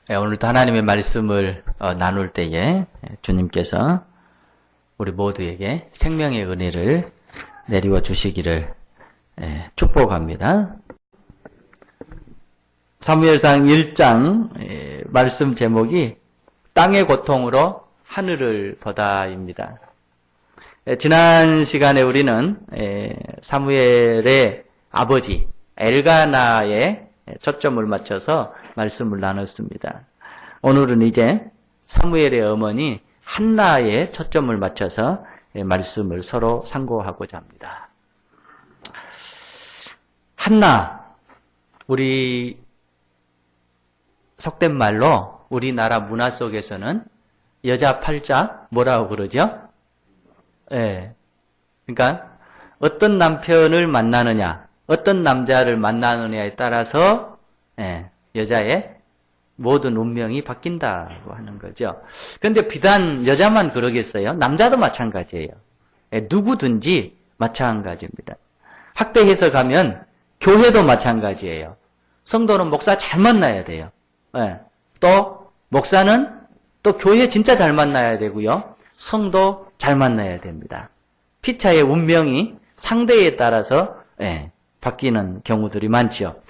오늘도 하나님의 말씀을 나눌 때에 주님께서 우리 모두에게 생명의 은혜를 내리워 주시기를 축복합니다. 사무엘상 1장 말씀 제목이 땅의 고통으로 하늘을 보다입니다. 지난 시간에 우리는 사무엘의 아버지 엘가나에 초점을 맞춰서 말씀을 나눴습니다. 오늘은 이제 사무엘의 어머니 한나에 초점을 맞춰서 말씀을 서로 상고하고자 합니다. 한나, 우리 속된 말로 우리나라 문화 속에서는 여자 팔자 뭐라고 그러죠? 그러니까 어떤 남편을 만나느냐, 어떤 남자를 만나느냐에 따라서 여자의 모든 운명이 바뀐다고 하는 거죠. 그런데 비단 여자만 그러겠어요? 남자도 마찬가지예요. 누구든지 마찬가지입니다. 학대해서 가면 교회도 마찬가지예요. 성도는 목사 잘 만나야 돼요. 또 목사는 또 교회 진짜 잘 만나야 되고요. 성도 잘 만나야 됩니다. 피차의 운명이 상대에 따라서 바뀌는 경우들이 많죠.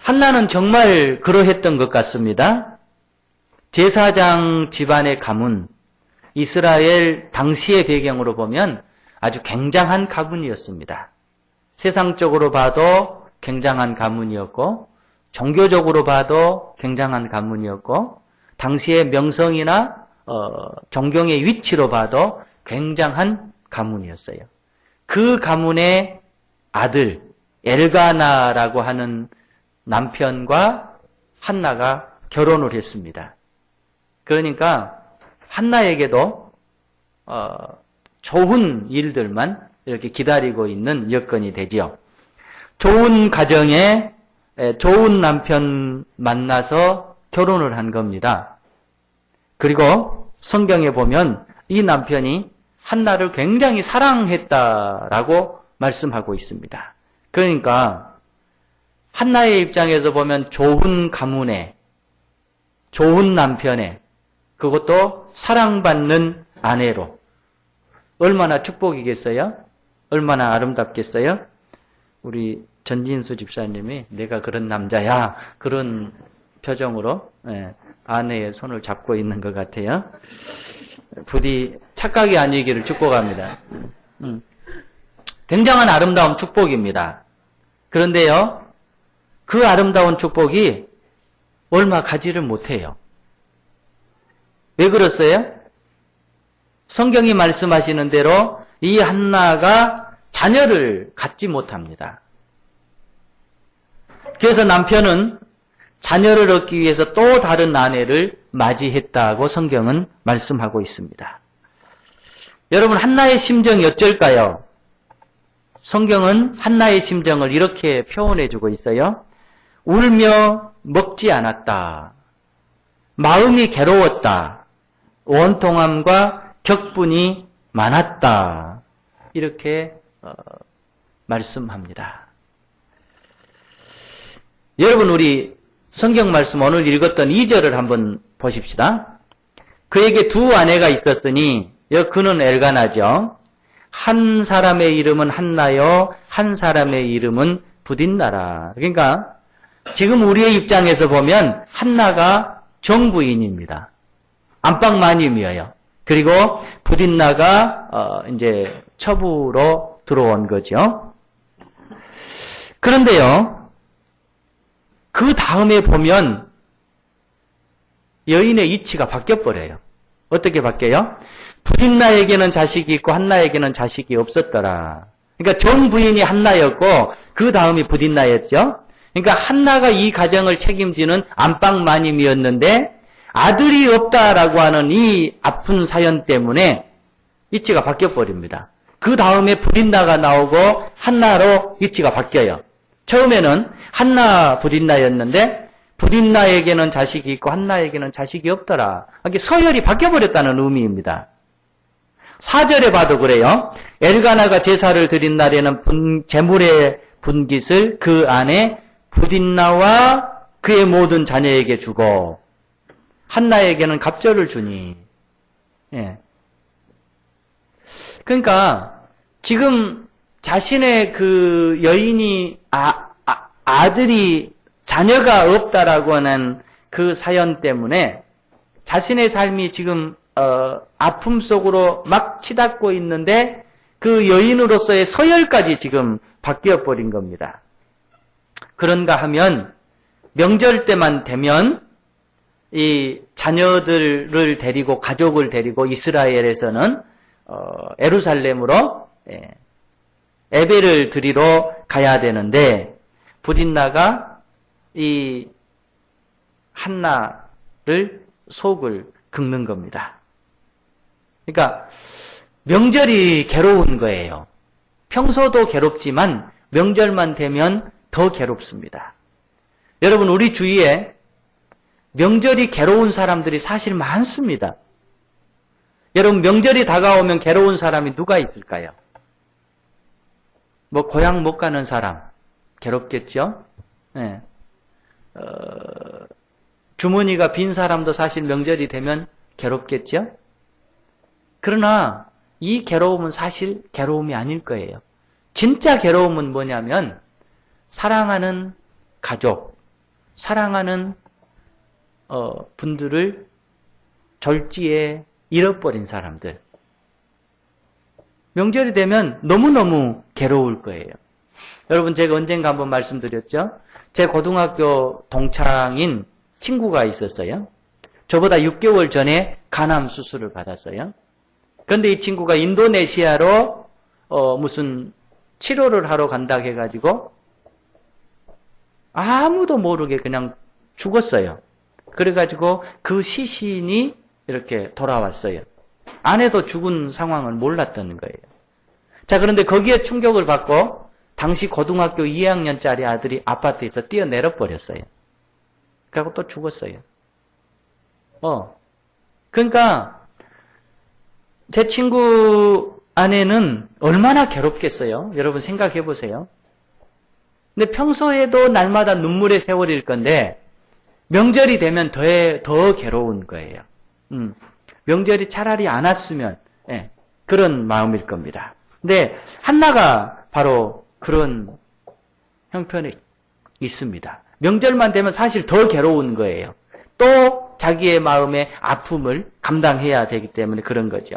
한나는 정말 그러했던 것 같습니다. 제사장 집안의 가문, 이스라엘 당시의 배경으로 보면 아주 굉장한 가문이었습니다. 세상적으로 봐도 굉장한 가문이었고, 종교적으로 봐도 굉장한 가문이었고, 당시의 명성이나 존경의 위치로 봐도 굉장한 가문이었어요. 그 가문의 아들 엘가나라고 하는 남편과 한나가 결혼을 했습니다. 그러니까 한나에게도 좋은 일들만 이렇게 기다리고 있는 여건이 되지요. 좋은 가정에 좋은 남편 만나서 결혼을 한 겁니다. 그리고 성경에 보면 이 남편이 한나를 굉장히 사랑했다라고 말씀하고 있습니다. 그러니까 한나의 입장에서 보면 좋은 가문에, 좋은 남편에, 그것도 사랑받는 아내로 얼마나 축복이겠어요? 얼마나 아름답겠어요? 우리 전진수 집사님이 내가 그런 남자야, 그런 표정으로 아내의 손을 잡고 있는 것 같아요. 부디 착각이 아니기를 축복합니다. 굉장한 아름다운 축복입니다. 그런데요, 그 아름다운 축복이 얼마 가지를 못해요. 왜 그렇어요? 성경이 말씀하시는 대로 이 한나가 자녀를 갖지 못합니다. 그래서 남편은 자녀를 얻기 위해서 또 다른 아내를 맞이했다고 성경은 말씀하고 있습니다. 여러분, 한나의 심정이 어쩔까요? 성경은 한나의 심정을 이렇게 표현해주고 있어요. 울며 먹지 않았다. 마음이 괴로웠다. 원통함과 격분이 많았다. 이렇게 말씀합니다. 여러분, 우리 성경 말씀 오늘 읽었던 2절을 한번 보십시다. 그에게 두 아내가 있었으니 그는 엘가나죠. 한 사람의 이름은 한나요, 한 사람의 이름은 부딘나라. 그러니까 지금 우리의 입장에서 보면 한나가 정부인입니다. 안방마님이에요. 그리고 부딘나가 이제 처부로 들어온 거죠. 그런데요, 그 다음에 보면 여인의 이치가 바뀌어버려요. 어떻게 바뀌어요? 부딘나에게는 자식이 있고 한나에게는 자식이 없었더라. 그러니까 정부인이 한나였고 그 다음이 부딘나였죠. 그러니까 한나가 이 가정을 책임지는 안방마님이었는데 아들이 없다라고 하는 이 아픈 사연 때문에 이치가 바뀌어버립니다. 그 다음에 부딘나가 나오고 한나로 이치가 바뀌어요. 처음에는 한나 부딘나였는데 부딘나에게는 자식이 있고 한나에게는 자식이 없더라. 이게 서열이 바뀌어버렸다는 의미입니다. 4절에 봐도 그래요. 엘가나가 제사를 드린 날에는 제물의 분깃을 그 안에 부딘나와 그의 모든 자녀에게 주고 한나에게는 갑절을 주니. 예. 그러니까 지금 자신의 그 여인이 아들이 자녀가 없다라고 하는 그 사연 때문에 자신의 삶이 지금 아픔 속으로 막 치닫고 있는데 그 여인으로서의 서열까지 지금 바뀌어 버린 겁니다. 그런가 하면 명절 때만 되면 이 자녀들을 데리고 가족을 데리고 이스라엘에서는 에루살렘으로 예배를 드리러 가야 되는데 부딘나가 이 한나를 속을 긁는 겁니다. 그러니까 명절이 괴로운 거예요. 평소도 괴롭지만 명절만 되면 더 괴롭습니다. 여러분 우리 주위에 명절이 괴로운 사람들이 사실 많습니다. 여러분 명절이 다가오면 괴로운 사람이 누가 있을까요? 뭐 고향 못 가는 사람 괴롭겠죠? 네. 주머니가 빈 사람도 사실 명절이 되면 괴롭겠죠? 그러나 이 괴로움은 사실 괴로움이 아닐 거예요. 진짜 괴로움은 뭐냐면 사랑하는 가족, 사랑하는 분들을 절지에 잃어버린 사람들. 명절이 되면 너무너무 괴로울 거예요. 여러분 제가 언젠가 한번 말씀드렸죠? 제 고등학교 동창인 친구가 있었어요. 저보다 6개월 전에 간암 수술을 받았어요. 그런데 이 친구가 인도네시아로 무슨 치료를 하러 간다고 해가지고 아무도 모르게 그냥 죽었어요. 그래가지고 그 시신이 이렇게 돌아왔어요. 아내도 죽은 상황을 몰랐던 거예요. 자, 그런데 거기에 충격을 받고 당시 고등학교 2학년짜리 아들이 아파트에서 뛰어내려 버렸어요. 그리고 또 죽었어요. 그러니까 제 친구 아내는 얼마나 괴롭겠어요? 여러분 생각해 보세요. 근데 평소에도 날마다 눈물의 세월일 건데 명절이 되면 더 괴로운 거예요. 명절이 차라리 안 왔으면 그런 마음일 겁니다. 근데 한나가 바로 그런 형편에 있습니다. 명절만 되면 사실 더 괴로운 거예요. 또 자기의 마음의 아픔을 감당해야 되기 때문에 그런 거죠.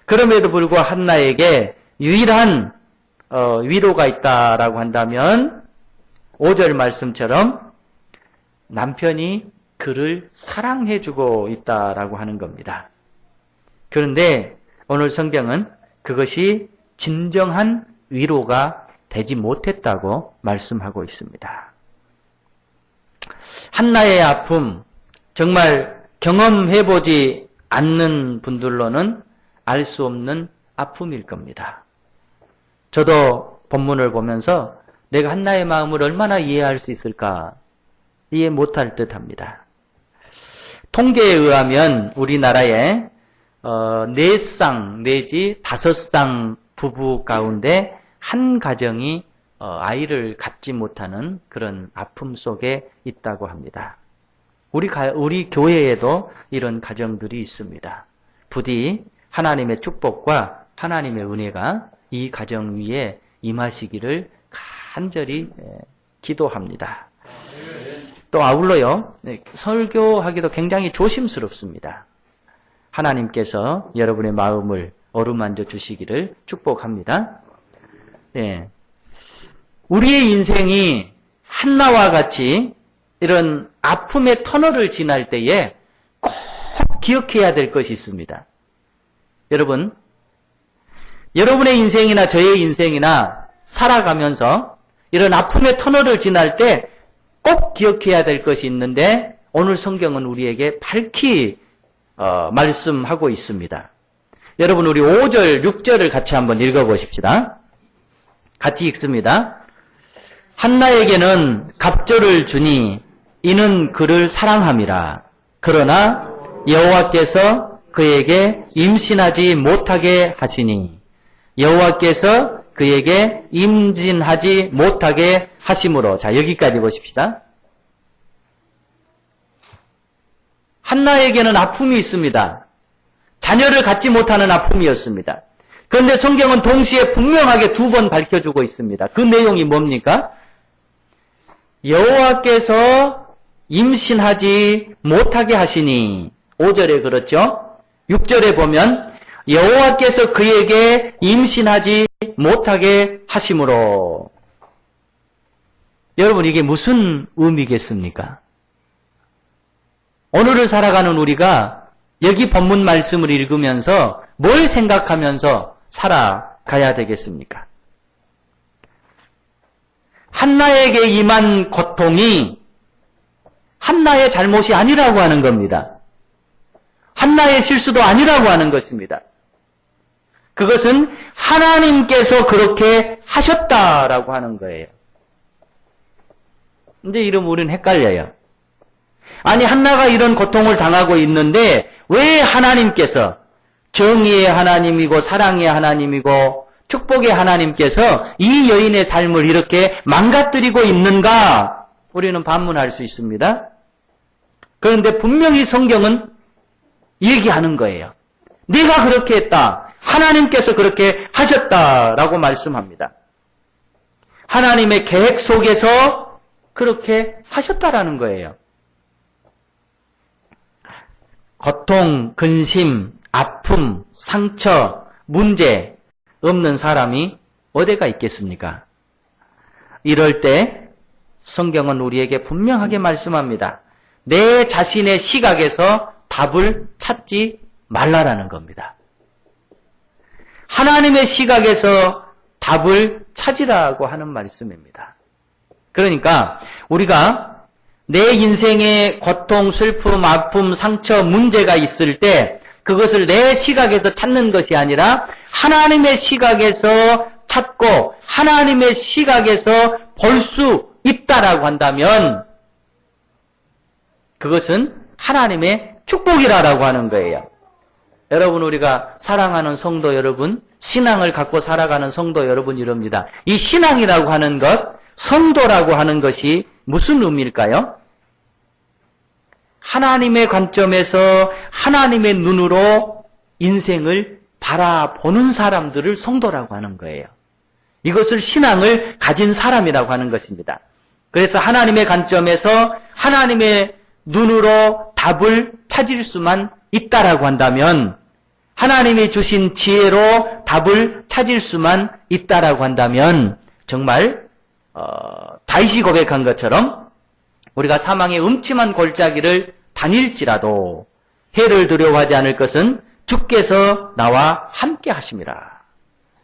그럼에도 불구하고 한나에게 유일한 위로가 있다라고 한다면 5절 말씀처럼 남편이 그를 사랑해주고 있다라고 하는 겁니다. 그런데 오늘 성경은 그것이 진정한 위로가 되지 못했다고 말씀하고 있습니다. 한나의 아픔, 정말 경험해보지 않는 분들로는 알 수 없는 아픔일 겁니다. 저도 본문을 보면서 내가 한나의 마음을 얼마나 이해할 수 있을까 이해 못할 듯합니다. 통계에 의하면 우리나라에 4쌍 내지 5쌍 부부 가운데 한 가정이 아이를 갖지 못하는 그런 아픔 속에 있다고 합니다. 우리 교회에도 이런 가정들이 있습니다. 부디 하나님의 축복과 하나님의 은혜가 이 가정 위에 임하시기를 간절히 기도합니다. 또 아울러요, 설교하기도 굉장히 조심스럽습니다. 하나님께서 여러분의 마음을 어루만져 주시기를 축복합니다. 우리의 인생이 한나와 같이 이런 아픔의 터널을 지날 때에 꼭 기억해야 될 것이 있습니다. 여러분, 여러분의 인생이나 저의 인생이나 살아가면서 이런 아픔의 터널을 지날 때 꼭 기억해야 될 것이 있는데 오늘 성경은 우리에게 밝히 말씀하고 있습니다. 여러분 우리 5절, 6절을 같이 한번 읽어보십시다. 같이 읽습니다. 한나에게는 갑절을 주니 이는 그를 사랑함이라. 그러나 여호와께서 그에게 임신하지 못하게 하시니 여호와께서 그에게 임진하지 못하게 하심으로. 자, 여기까지 보십시다. 한나에게는 아픔이 있습니다. 자녀를 갖지 못하는 아픔이었습니다. 그런데 성경은 동시에 분명하게 두 번 밝혀주고 있습니다. 그 내용이 뭡니까? 여호와께서 임신하지 못하게 하시니 5절에 그렇죠? 6절에 보면 여호와께서 그에게 임신하지 못하게 하심으로. 여러분, 이게 무슨 의미겠습니까? 오늘을 살아가는 우리가 여기 본문 말씀을 읽으면서 뭘 생각하면서 살아가야 되겠습니까? 한나에게 임한 고통이 한나의 잘못이 아니라고 하는 겁니다. 한나의 실수도 아니라고 하는 것입니다. 그것은 하나님께서 그렇게 하셨다라고 하는 거예요. 근데 이러면 우리는 헷갈려요. 아니, 한나가 이런 고통을 당하고 있는데 왜 하나님께서, 정의의 하나님이고 사랑의 하나님이고 축복의 하나님께서 이 여인의 삶을 이렇게 망가뜨리고 있는가? 우리는 반문할 수 있습니다. 그런데 분명히 성경은 얘기하는 거예요. 네가 그렇게 했다. 하나님께서 그렇게 하셨다라고 말씀합니다. 하나님의 계획 속에서 그렇게 하셨다라는 거예요. 고통, 근심, 아픔, 상처, 문제 없는 사람이 어디가 있겠습니까? 이럴 때 성경은 우리에게 분명하게 말씀합니다. 내 자신의 시각에서 답을 찾지 말라라는 겁니다. 하나님의 시각에서 답을 찾으라고 하는 말씀입니다. 그러니까 우리가 내 인생에 고통, 슬픔, 아픔, 상처, 문제가 있을 때 그것을 내 시각에서 찾는 것이 아니라 하나님의 시각에서 찾고 하나님의 시각에서 볼 수 있다라고 한다면 그것은 하나님의 축복이라고 하는 거예요. 여러분, 우리가 사랑하는 성도 여러분, 신앙을 갖고 살아가는 성도 여러분 이럽니다. 이 신앙이라고 하는 것, 성도라고 하는 것이 무슨 의미일까요? 하나님의 관점에서 하나님의 눈으로 인생을 바라보는 사람들을 성도라고 하는 거예요. 이것을 신앙을 가진 사람이라고 하는 것입니다. 그래서 하나님의 관점에서 하나님의 눈으로 답을 찾을 수만 있다라고 한다면, 하나님이 주신 지혜로 답을 찾을 수만 있다라고 한다면 정말 다윗이 고백한 것처럼 우리가 사망의 음침한 골짜기를 다닐지라도 해를 두려워하지 않을 것은 주께서 나와 함께 하심이라.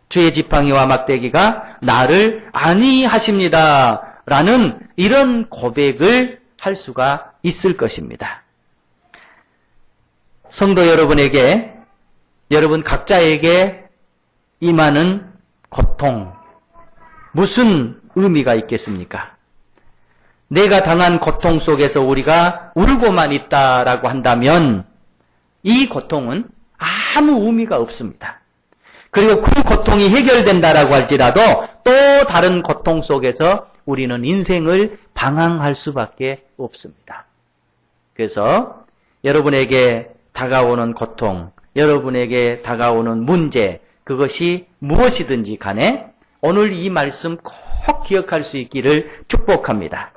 주의 지팡이와 막대기가 나를 안위하십니다. 라는 이런 고백을 할 수가 있을 것입니다. 성도 여러분에게, 여러분 각자에게 임하는 고통, 무슨 의미가 있겠습니까? 내가 당한 고통 속에서 우리가 울고만 있다라고 한다면 이 고통은 아무 의미가 없습니다. 그리고 그 고통이 해결된다라고 할지라도 또 다른 고통 속에서 우리는 인생을 방황할 수밖에 없습니다. 그래서 여러분에게 다가오는 고통, 여러분에게 다가오는 문제, 그것이 무엇이든지 간에 오늘 이 말씀 꼭 기억할 수 있기를 축복합니다.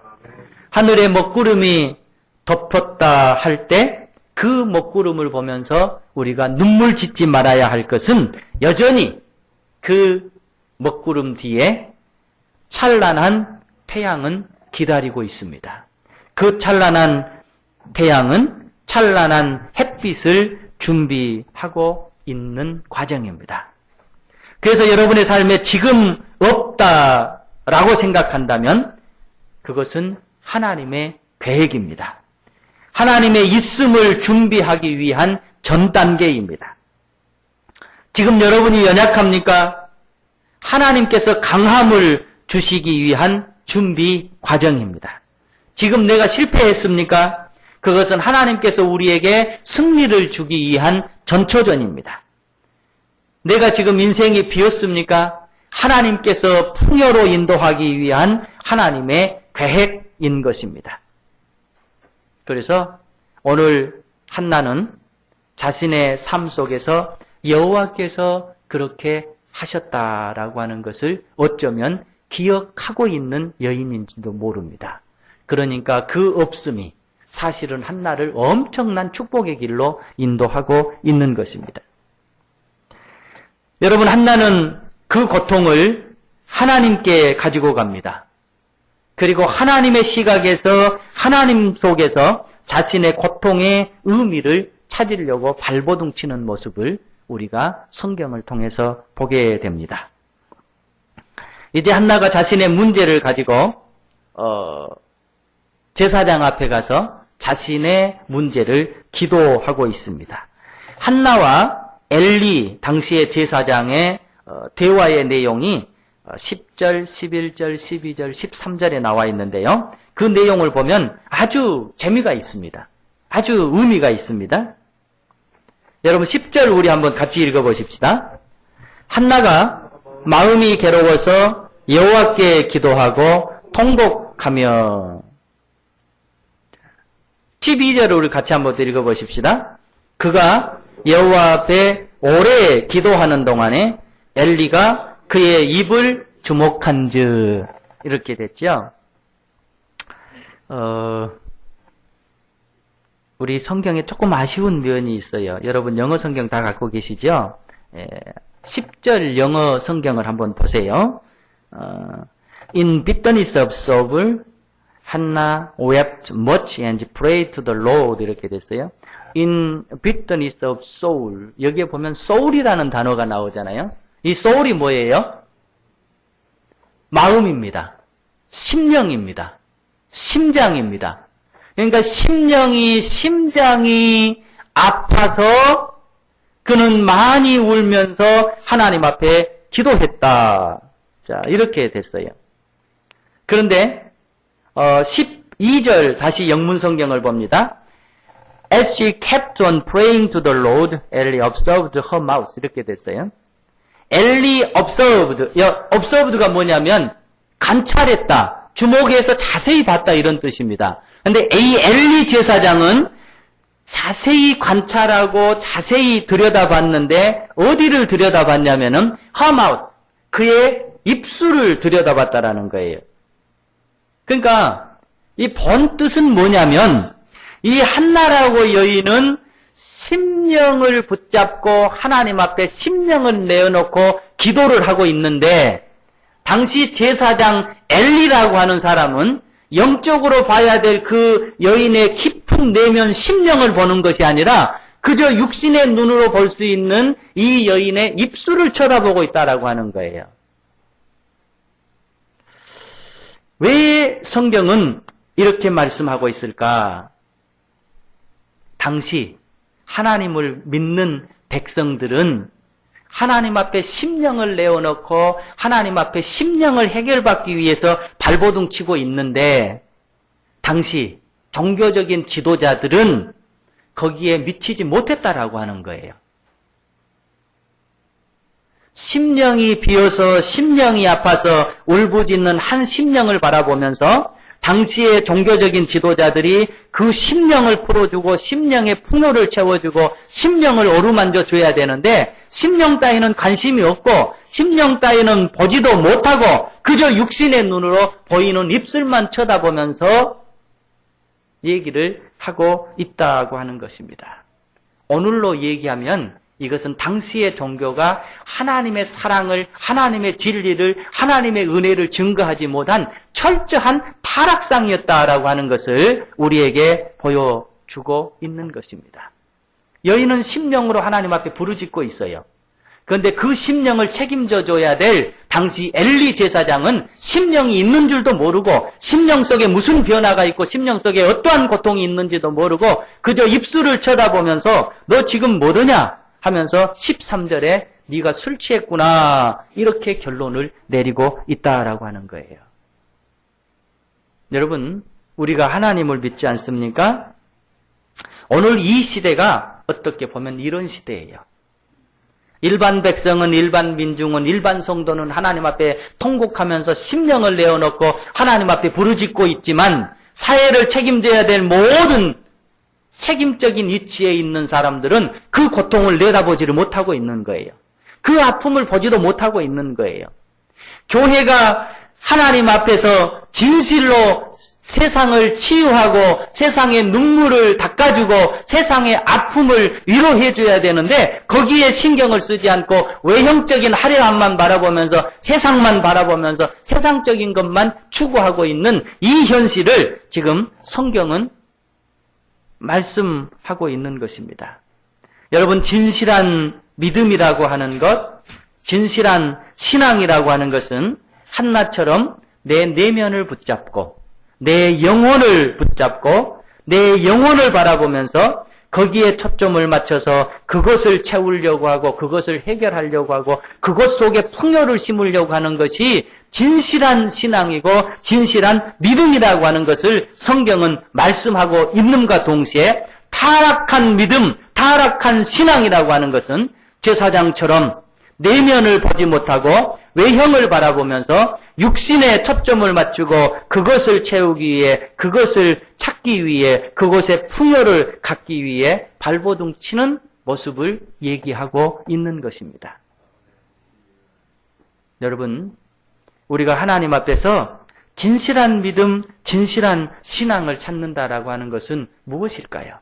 하늘에 먹구름이 덮었다 할 때 그 먹구름을 보면서 우리가 눈물 짓지 말아야 할 것은 여전히 그 먹구름 뒤에 찬란한 태양은 기다리고 있습니다. 그 찬란한 태양은 찬란한 햇빛을 준비하고 있는 과정입니다. 그래서 여러분의 삶에 지금 없다라고 생각한다면 그것은 하나님의 계획입니다. 하나님의 있음을 준비하기 위한 전 단계입니다. 지금 여러분이 연약합니까? 하나님께서 강함을 주시기 위한 준비 과정입니다. 지금 내가 실패했습니까? 그것은 하나님께서 우리에게 승리를 주기 위한 전초전입니다. 내가 지금 인생이 비었습니까? 하나님께서 풍요로 인도하기 위한 하나님의 계획인 것입니다. 그래서 오늘 한나는 자신의 삶 속에서 여호와께서 그렇게 하셨다라고 하는 것을 어쩌면 기억하고 있는 여인인지도 모릅니다. 그러니까 그 없음이 사실은 한나를 엄청난 축복의 길로 인도하고 있는 것입니다. 여러분, 한나는 그 고통을 하나님께 가지고 갑니다. 그리고 하나님의 시각에서 하나님 속에서 자신의 고통의 의미를 찾으려고 발버둥 치는 모습을 우리가 성경을 통해서 보게 됩니다. 이제 한나가 자신의 문제를 가지고 제사장 앞에 가서 자신의 문제를 기도하고 있습니다. 한나와 엘리 당시의 제사장의 대화의 내용이 10절, 11절, 12절, 13절에 나와 있는데요. 그 내용을 보면 아주 재미가 있습니다. 아주 의미가 있습니다. 여러분 10절 우리 한번 같이 읽어보십시다. 한나가 마음이 괴로워서 여호와께 기도하고 통곡하며 12절을 우리 같이 한번 읽어보십시다. 그가 여호와 앞에 오래 기도하는 동안에 엘리가 그의 입을 주목한즉 이렇게 됐죠. 우리 성경에 조금 아쉬운 면이 있어요. 여러분 영어 성경 다 갖고 계시죠? 10절 영어 성경을 한번 보세요. In bitterness of soul, Hannah wept much and prayed to the Lord 이렇게 됐어요. In bitterness of soul, 여기에 보면 soul이라는 단어가 나오잖아요. 이 soul이 뭐예요? 마음입니다. 심령입니다. 심장입니다. 그러니까 심장이 아파서 그는 많이 울면서 하나님 앞에 기도했다. 자, 이렇게 됐어요. 그런데 12절 다시 영문 성경을 봅니다. As she kept on praying to the Lord, Ellie observed her mouth. 이렇게 됐어요. Ellie observed가 뭐냐면 관찰했다, 주목해서 자세히 봤다 이런 뜻입니다. 근데 이 엘리 제사장은 자세히 관찰하고 자세히 들여다봤는데 어디를 들여다봤냐면은 her mouth, 그의 입술을 들여다봤다라는 거예요. 그러니까 이 본 뜻은 뭐냐면 이 한나라고 여인은 심령을 붙잡고 하나님 앞에 심령을 내어놓고 기도를 하고 있는데 당시 제사장 엘리라고 하는 사람은 영적으로 봐야 될 그 여인의 깊은 내면 심령을 보는 것이 아니라 그저 육신의 눈으로 볼 수 있는 이 여인의 입술을 쳐다보고 있다라고 하는 거예요. 왜 성경은 이렇게 말씀하고 있을까? 당시 하나님을 믿는 백성들은 하나님 앞에 심령을 내어놓고 하나님 앞에 심령을 해결받기 위해서 발버둥 치고 있는데 당시 종교적인 지도자들은 거기에 미치지 못했다라고 하는 거예요. 심령이 비어서 심령이 아파서 울부짖는 한 심령을 바라보면서 당시의 종교적인 지도자들이 그 심령을 풀어주고 심령의 풍요를 채워주고 심령을 어루만져 줘야 되는데 심령 따위는 관심이 없고 심령 따위는 보지도 못하고 그저 육신의 눈으로 보이는 입술만 쳐다보면서 얘기를 하고 있다고 하는 것입니다. 오늘로 얘기하면 이것은 당시의 종교가 하나님의 사랑을, 하나님의 진리를, 하나님의 은혜를 증거하지 못한 철저한 타락상이었다라고 하는 것을 우리에게 보여주고 있는 것입니다. 여인은 심령으로 하나님 앞에 부르짖고 있어요. 그런데 그 심령을 책임져 줘야 될 당시 엘리 제사장은 심령이 있는 줄도 모르고 심령 속에 무슨 변화가 있고 심령 속에 어떠한 고통이 있는지도 모르고 그저 입술을 쳐다보면서 너 지금 뭐더냐 하면서 13절에 네가 술 취했구나 이렇게 결론을 내리고 있다라고 하는 거예요. 여러분, 우리가 하나님을 믿지 않습니까? 오늘 이 시대가 어떻게 보면 이런 시대예요. 일반 백성은, 일반 민중은, 일반 성도는 하나님 앞에 통곡하면서 심령을 내어놓고 하나님 앞에 부르짖고 있지만 사회를 책임져야 될 모든 책임적인 위치에 있는 사람들은 그 고통을 내다보지를 못하고 있는 거예요. 그 아픔을 보지도 못하고 있는 거예요. 교회가 하나님 앞에서 진실로 세상을 치유하고 세상의 눈물을 닦아주고 세상의 아픔을 위로해줘야 되는데 거기에 신경을 쓰지 않고 외형적인 화려함만 바라보면서 세상만 바라보면서 세상적인 것만 추구하고 있는 이 현실을 지금 성경은 말씀하고 있는 것입니다. 여러분, 진실한 믿음이라고 하는 것, 진실한 신앙이라고 하는 것은 한나처럼 내 내면을 붙잡고 내 영혼을 붙잡고 내 영혼을 바라보면서 거기에 초점을 맞춰서 그것을 채우려고 하고 그것을 해결하려고 하고 그것 속에 풍요를 심으려고 하는 것이 진실한 신앙이고 진실한 믿음이라고 하는 것을 성경은 말씀하고 있는가 동시에 타락한 믿음, 타락한 신앙이라고 하는 것은 제사장처럼 내면을 보지 못하고 외형을 바라보면서 육신에 초점을 맞추고 그것을 채우기 위해, 그것을 찾기 위해, 그것의 풍요를 갖기 위해 발버둥 치는 모습을 얘기하고 있는 것입니다. 여러분, 우리가 하나님 앞에서 진실한 믿음, 진실한 신앙을 찾는다라고 하는 것은 무엇일까요?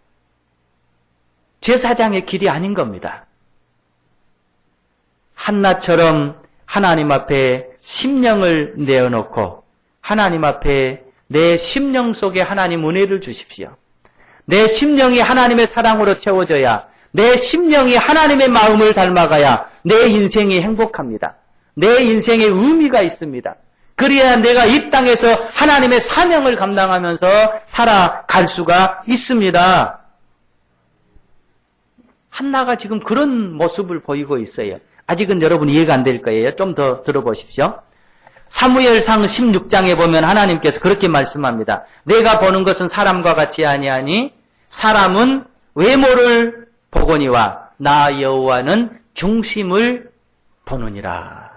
제사장의 길이 아닌 겁니다. 한나처럼 하나님 앞에 심령을 내어놓고 하나님 앞에 내 심령 속에 하나님 은혜를 주십시오. 내 심령이 하나님의 사랑으로 채워져야, 내 심령이 하나님의 마음을 닮아가야 내 인생이 행복합니다. 내 인생에 의미가 있습니다. 그래야 내가 이 땅에서 하나님의 사명을 감당하면서 살아갈 수가 있습니다. 한나가 지금 그런 모습을 보이고 있어요. 아직은 여러분 이해가 안 될 거예요. 좀 더 들어보십시오. 사무엘상 16장에 보면 하나님께서 그렇게 말씀합니다. 내가 보는 것은 사람과 같이 아니하니 사람은 외모를 보거니와 나 여호와는 중심을 보느니라.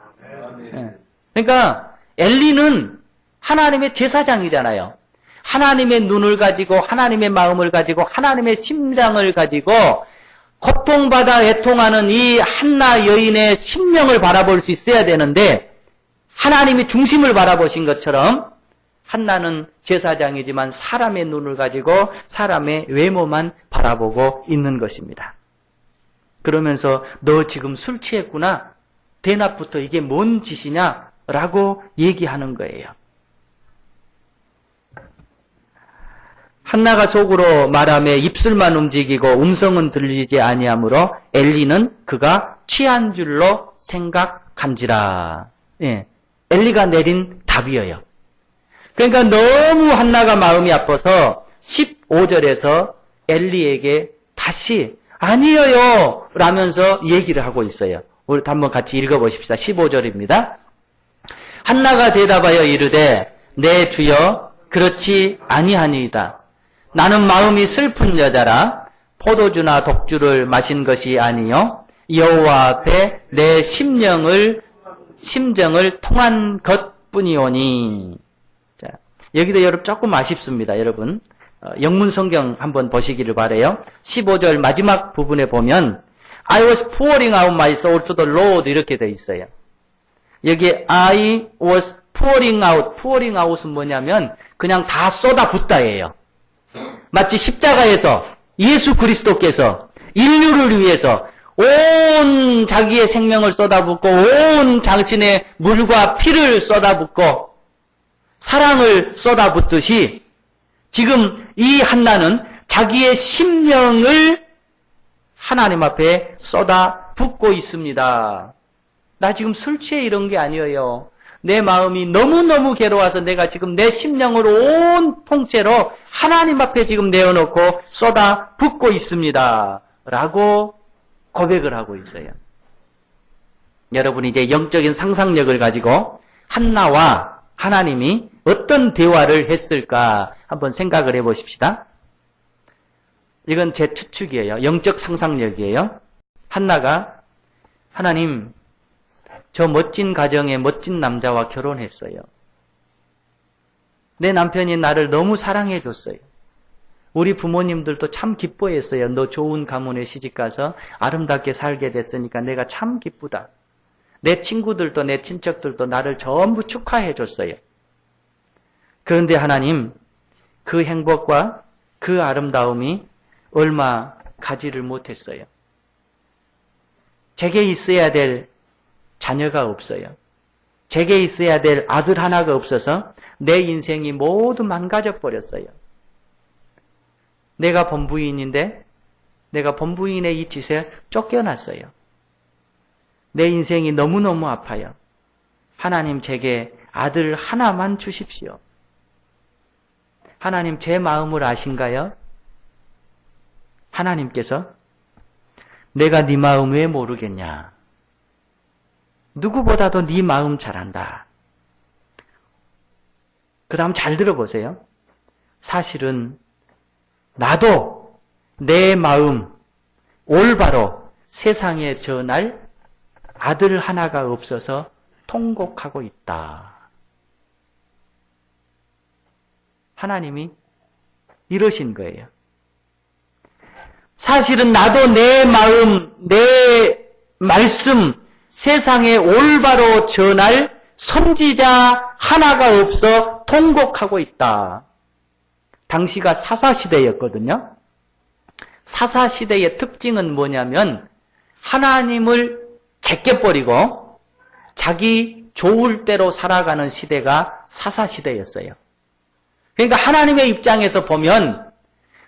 그러니까 엘리는 하나님의 제사장이잖아요. 하나님의 눈을 가지고 하나님의 마음을 가지고 하나님의 심장을 가지고 고통받아 애통하는 이 한나 여인의 심령을 바라볼 수 있어야 되는데 하나님이 중심을 바라보신 것처럼 한나는 제사장이지만 사람의 눈을 가지고 사람의 외모만 바라보고 있는 것입니다. 그러면서 너 지금 술 취했구나. 대낮부터 이게 뭔 짓이냐? 라고 얘기하는 거예요. 한나가 속으로 말하며 입술만 움직이고 음성은 들리지 아니하므로 엘리는 그가 취한 줄로 생각한지라. 예, 엘리가 내린 답이에요. 그러니까 너무 한나가 마음이 아파서 15절에서 엘리에게 다시 아니에요 라면서 얘기를 하고 있어요. 우리 한번 같이 읽어보십시다. 15절입니다. 한나가 대답하여 이르되 내 주여 그렇지 아니하니이다. 나는 마음이 슬픈 여자라 포도주나 독주를 마신 것이 아니요 여호와 앞에 내 심정을 통한 것뿐이오니. 자, 여기도 여러분 조금 아쉽습니다. 여러분 영문 성경 한번 보시기를 바라요. 15절 마지막 부분에 보면 I was pouring out my soul to the Lord 이렇게 되어 있어요. 여기 I was pouring out은 뭐냐면 그냥 다 쏟아붓다예요. 마치 십자가에서 예수 그리스도께서 인류를 위해서 온 자기의 생명을 쏟아붓고 온 당신의 물과 피를 쏟아붓고 사랑을 쏟아붓듯이 지금 이 한나는 자기의 심령을 하나님 앞에 쏟아붓고 있습니다. 나 지금 술 취해 이런 게 아니에요. 내 마음이 너무너무 괴로워서 내가 지금 내 심령을 온 통째로 하나님 앞에 지금 내어놓고 쏟아붓고 있습니다. 라고 고백을 하고 있어요. 여러분이 이제 영적인 상상력을 가지고 한나와 하나님이 어떤 대화를 했을까 한번 생각을 해보십시다. 이건 제 추측이에요. 영적 상상력이에요. 한나가 하나님 저 멋진 가정의 멋진 남자와 결혼했어요. 내 남편이 나를 너무 사랑해 줬어요. 우리 부모님들도 참 기뻐했어요. 너 좋은 가문에 시집가서 아름답게 살게 됐으니까 내가 참 기쁘다. 내 친구들도 내 친척들도 나를 전부 축하해 줬어요. 그런데 하나님, 그 행복과 그 아름다움이 얼마 가지를 못했어요. 제게 있어야 될 자녀가 없어요. 제게 있어야 될 아들 하나가 없어서 내 인생이 모두 망가져 버렸어요. 내가 본부인인데 내가 본부인의 이 짓에 쫓겨났어요. 내 인생이 너무너무 아파요. 하나님 제게 아들 하나만 주십시오. 하나님 제 마음을 아신가요? 하나님께서 내가 네 마음 왜 모르겠냐? 누구보다도 네 마음 잘 안다. 그 다음 잘 들어보세요. 사실은 나도 내 마음 올바로 세상에 전할 아들 하나가 없어서 통곡하고 있다. 하나님이 이러신 거예요. 사실은 나도 내 마음, 내 말씀, 세상에 올바로 전할 선지자 하나가 없어 통곡하고 있다. 당시가 사사시대였거든요. 사사시대의 특징은 뭐냐면 하나님을 제껴버리고 자기 좋을 대로 살아가는 시대가 사사시대였어요. 그러니까 하나님의 입장에서 보면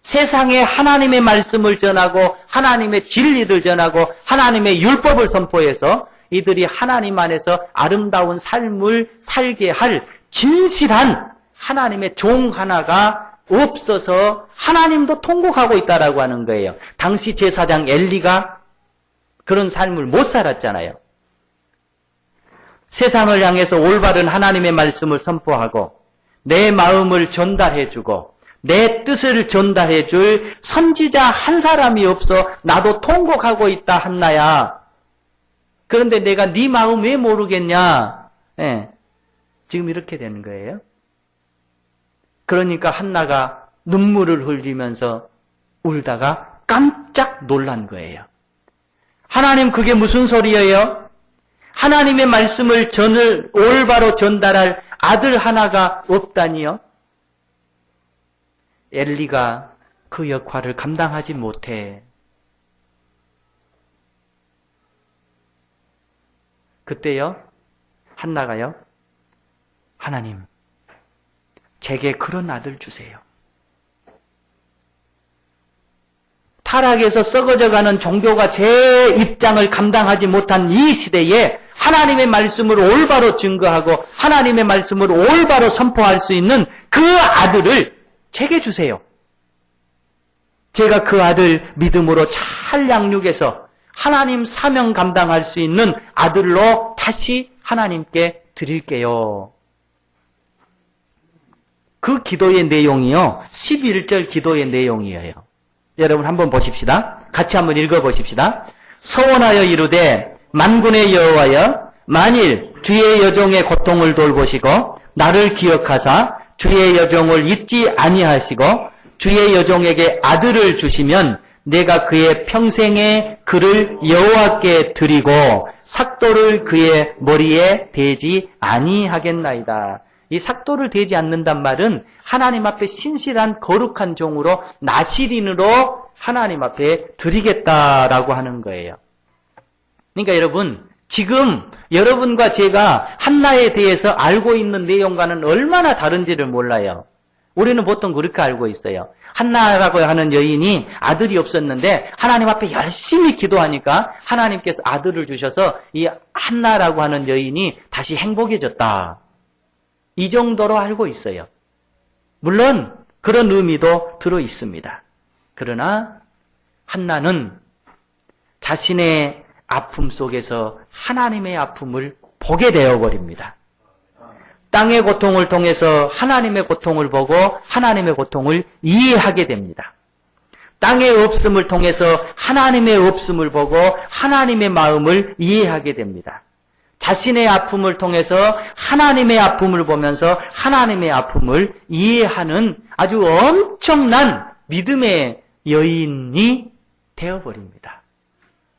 세상에 하나님의 말씀을 전하고 하나님의 진리를 전하고 하나님의 율법을 선포해서 이들이 하나님 안에서 아름다운 삶을 살게 할 진실한 하나님의 종 하나가 없어서 하나님도 통곡하고 있다라고 하는 거예요. 당시 제사장 엘리가 그런 삶을 못 살았잖아요. 세상을 향해서 올바른 하나님의 말씀을 선포하고 내 마음을 전달해주고 내 뜻을 전달해줄 선지자 한 사람이 없어 나도 통곡하고 있다 한나야. 그런데 내가 네 마음 왜 모르겠냐? 네, 지금 이렇게 되는 거예요. 그러니까 한나가 눈물을 흘리면서 울다가 깜짝 놀란 거예요. 하나님 그게 무슨 소리예요? 하나님의 말씀을 올바로 전달할 아들 하나가 없다니요? 엘리가 그 역할을 감당하지 못해. 그때요, 한나가요, 하나님, 제게 그런 아들 주세요. 타락에서 썩어져가는 종교가 제 입장을 감당하지 못한 이 시대에 하나님의 말씀을 올바로 증거하고 하나님의 말씀을 올바로 선포할 수 있는 그 아들을 제게 주세요. 제가 그 아들 믿음으로 잘 양육해서 하나님 사명 감당할 수 있는 아들로 다시 하나님께 드릴게요. 그 기도의 내용이요, 11절 기도의 내용이에요. 여러분 한번 보십시다. 같이 한번 읽어보십시다. 서원하여 이르되 만군의 여호와여, 만일 주의 여종의 고통을 돌보시고 나를 기억하사 주의 여종을 잊지 아니하시고 주의 여종에게 아들을 주시면 내가 그의 평생에 그를 여호와께 드리고 삭도를 그의 머리에 대지 아니하겠나이다. 이 삭도를 대지 않는단 말은 하나님 앞에 신실한 거룩한 종으로 나실인으로 하나님 앞에 드리겠다라고 하는 거예요. 그러니까 여러분, 지금 여러분과 제가 한나에 대해서 알고 있는 내용과는 얼마나 다른지를 몰라요. 우리는 보통 그렇게 알고 있어요. 한나라고 하는 여인이 아들이 없었는데 하나님 앞에 열심히 기도하니까 하나님께서 아들을 주셔서 이 한나라고 하는 여인이 다시 행복해졌다. 이 정도로 알고 있어요. 물론 그런 의미도 들어 있습니다. 그러나 한나는 자신의 아픔 속에서 하나님의 아픔을 보게 되어버립니다. 땅의 고통을 통해서 하나님의 고통을 보고 하나님의 고통을 이해하게 됩니다. 땅의 없음을 통해서 하나님의 없음을 보고 하나님의 마음을 이해하게 됩니다. 자신의 아픔을 통해서 하나님의 아픔을 보면서 하나님의 아픔을 이해하는 아주 엄청난 믿음의 여인이 되어버립니다.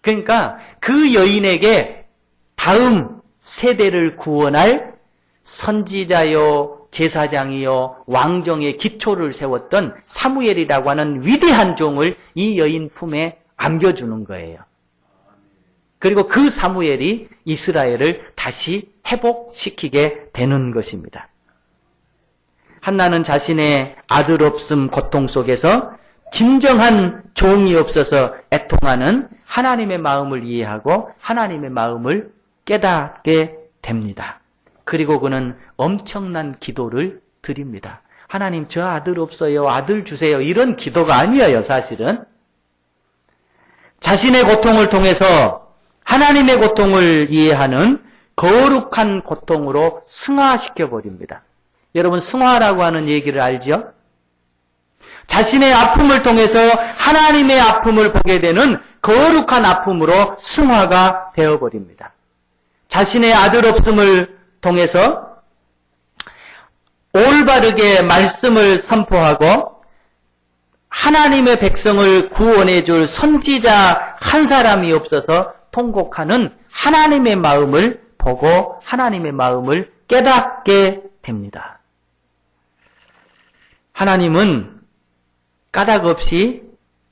그러니까 그 여인에게 다음 세대를 구원할 선지자요, 제사장이요, 왕정의 기초를 세웠던 사무엘이라고 하는 위대한 종을 이 여인 품에 안겨주는 거예요. 그리고 그 사무엘이 이스라엘을 다시 회복시키게 되는 것입니다. 한나는 자신의 아들 없음 고통 속에서 진정한 종이 없어서 애통하는 하나님의 마음을 이해하고 하나님의 마음을 깨닫게 됩니다. 그리고 그는 엄청난 기도를 드립니다. 하나님, 저 아들 없어요. 아들 주세요. 이런 기도가 아니에요, 사실은. 자신의 고통을 통해서 하나님의 고통을 이해하는 거룩한 고통으로 승화시켜버립니다. 여러분, 승화라고 하는 얘기를 알죠? 자신의 아픔을 통해서 하나님의 아픔을 보게 되는 거룩한 아픔으로 승화가 되어버립니다. 자신의 아들 없음을 통해서 올바르게 말씀을 선포하고 하나님의 백성을 구원해 줄 선지자 한 사람이 없어서 통곡하는 하나님의 마음을 보고 하나님의 마음을 깨닫게 됩니다. 하나님은 까닭 없이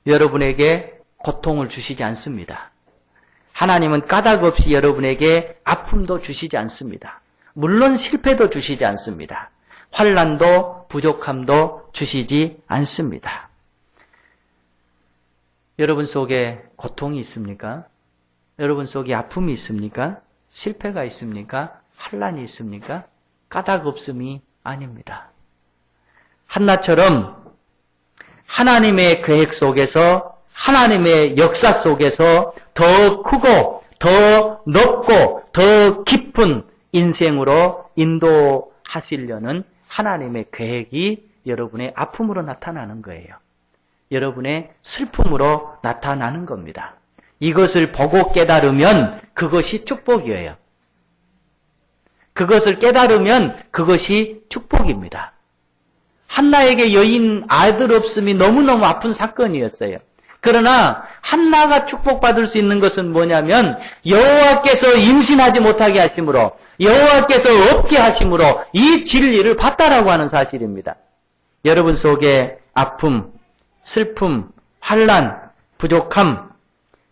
여러분에게 고통을 주시지 않습니다. 하나님은 까닭 없이 여러분에게 아픔도 주시지 않습니다. 물론 실패도 주시지 않습니다. 환난도 부족함도 주시지 않습니다. 여러분 속에 고통이 있습니까? 여러분 속에 아픔이 있습니까? 실패가 있습니까? 환난이 있습니까? 까닭 없음이 아닙니다. 한나처럼 하나님의 계획 속에서 하나님의 역사 속에서 더 크고 더 넓고 더 깊은 인생으로 인도하시려는 하나님의 계획이 여러분의 아픔으로 나타나는 거예요. 여러분의 슬픔으로 나타나는 겁니다. 이것을 보고 깨달으면 그것이 축복이에요. 그것을 깨달으면 그것이 축복입니다. 한나에게 여인 아들 없음이 너무너무 아픈 사건이었어요. 그러나 한나가 축복받을 수 있는 것은 뭐냐면 여호와께서 임신하지 못하게 하심으로 여호와께서 없게 하심으로 이 진리를 봤다라고 하는 사실입니다. 여러분 속에 아픔, 슬픔, 환난, 부족함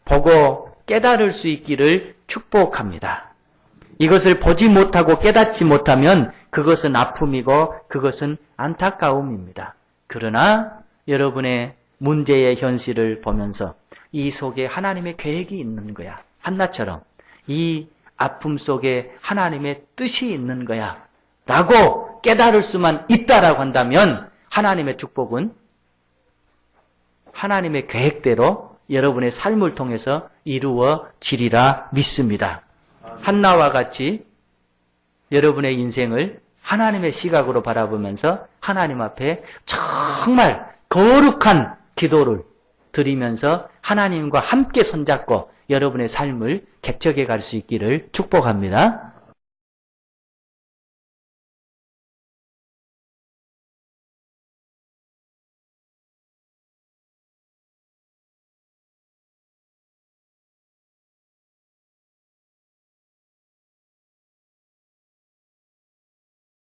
보고 깨달을 수 있기를 축복합니다. 이것을 보지 못하고 깨닫지 못하면 그것은 아픔이고 그것은 안타까움입니다. 그러나 여러분의 문제의 현실을 보면서 이 속에 하나님의 계획이 있는 거야. 한나처럼 이 아픔 속에 하나님의 뜻이 있는 거야. 라고 깨달을 수만 있다라고 한다면 하나님의 축복은 하나님의 계획대로 여러분의 삶을 통해서 이루어지리라 믿습니다. 한나와 같이 여러분의 인생을 하나님의 시각으로 바라보면서 하나님 앞에 정말 거룩한 기도를 드리면서 하나님과 함께 손잡고 여러분의 삶을 개척해 갈 수 있기를 축복합니다.